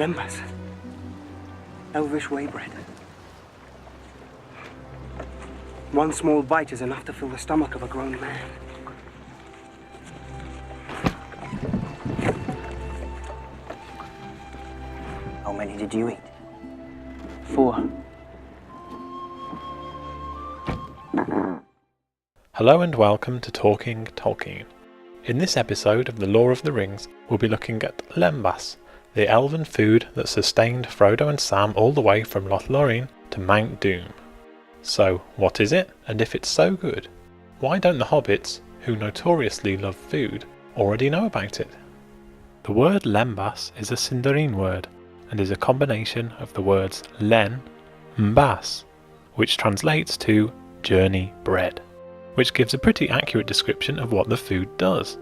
Lembas. Elvish whey bread. One small bite is enough to fill the stomach of a grown man. How many did you eat? 4. Hello and welcome to Talking Tolkien. In this episode of The Lore of the Rings, we'll be looking at Lembas, the elven food that sustained Frodo and Sam all the way from Lothlórien to Mount Doom. So, what is it? And if it's so good, why don't the hobbits, who notoriously love food, already know about it? The word Lembas is a Sindarin word, and is a combination of the words Len, Mbas, which translates to journey bread, which gives a pretty accurate description of what the food does.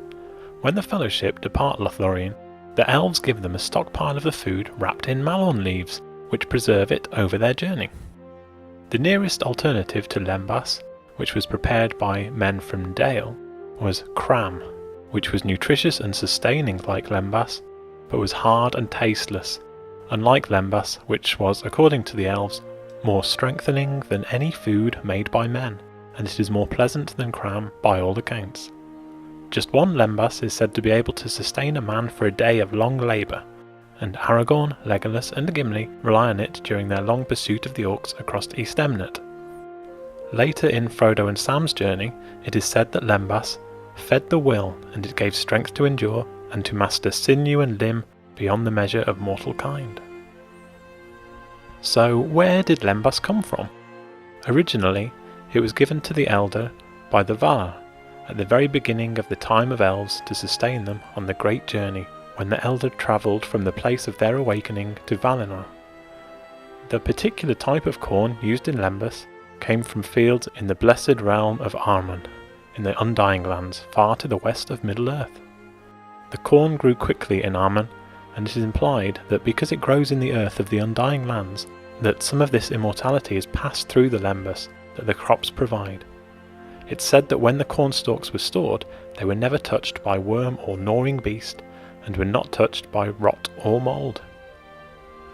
When the Fellowship depart Lothlórien, the elves give them a stockpile of the food wrapped in malon leaves, which preserve it over their journey. The nearest alternative to Lembas, which was prepared by men from Dale, was cram, which was nutritious and sustaining like Lembas, but was hard and tasteless, unlike Lembas, which was, according to the elves, more strengthening than any food made by men, and it is more pleasant than cram by all accounts. Just one Lembas is said to be able to sustain a man for a day of long labour, and Aragorn, Legolas and Gimli rely on it during their long pursuit of the orcs across East Emnet. Later in Frodo and Sam's journey, it is said that Lembas fed the will, and it gave strength to endure and to master sinew and limb beyond the measure of mortal kind. So where did Lembas come from? Originally, it was given to the Elder by the Valar at the very beginning of the time of elves to sustain them on the great journey when the Elder travelled from the place of their awakening to Valinor. The particular type of corn used in Lembas came from fields in the blessed realm of Armen, in the Undying Lands far to the west of Middle-earth. The corn grew quickly in Armen, and it is implied that because it grows in the earth of the Undying Lands, that some of this immortality is passed through the Lembas that the crops provide. It's said that when the corn stalks were stored, they were never touched by worm or gnawing beast, and were not touched by rot or mould.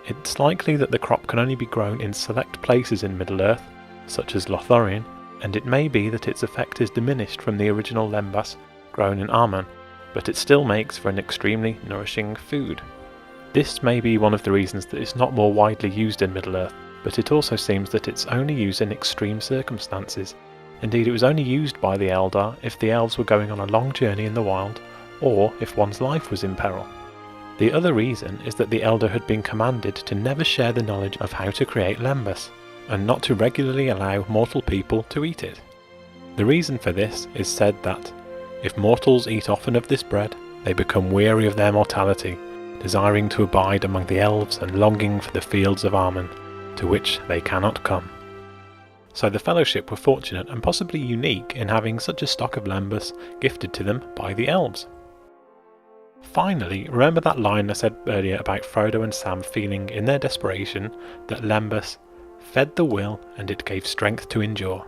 It's likely that the crop can only be grown in select places in Middle-earth, such as Lothlórien, and it may be that its effect is diminished from the original Lembas grown in Armen, but it still makes for an extremely nourishing food. This may be one of the reasons that it's not more widely used in Middle-earth, but it also seems that it's only used in extreme circumstances. Indeed, it was only used by the Eldar if the elves were going on a long journey in the wild, or if one's life was in peril. The other reason is that the Elder had been commanded to never share the knowledge of how to create Lembas, and not to regularly allow mortal people to eat it. The reason for this is said that, if mortals eat often of this bread, they become weary of their mortality, desiring to abide among the elves and longing for the fields of Armen, to which they cannot come. So the Fellowship were fortunate and possibly unique in having such a stock of Lembas gifted to them by the elves. Finally, remember that line I said earlier about Frodo and Sam feeling in their desperation that Lembas fed the will and it gave strength to endure.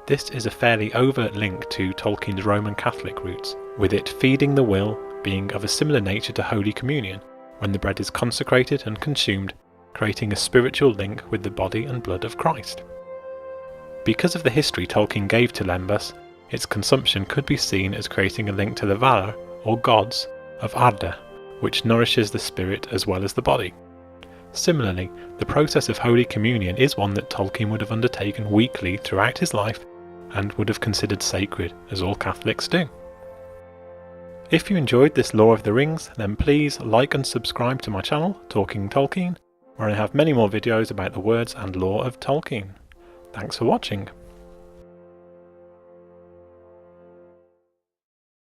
This is a fairly overt link to Tolkien's Roman Catholic roots, with it feeding the will being of a similar nature to Holy Communion, when the bread is consecrated and consumed, creating a spiritual link with the body and blood of Christ. Because of the history Tolkien gave to Lembas, its consumption could be seen as creating a link to the Valar, or gods, of Arda, which nourishes the spirit as well as the body. Similarly, the process of Holy Communion is one that Tolkien would have undertaken weekly throughout his life, and would have considered sacred, as all Catholics do. If you enjoyed this Lore of the Rings, then please like and subscribe to my channel, Talking Tolkien, where I have many more videos about the words and lore of Tolkien. Thanks for watching.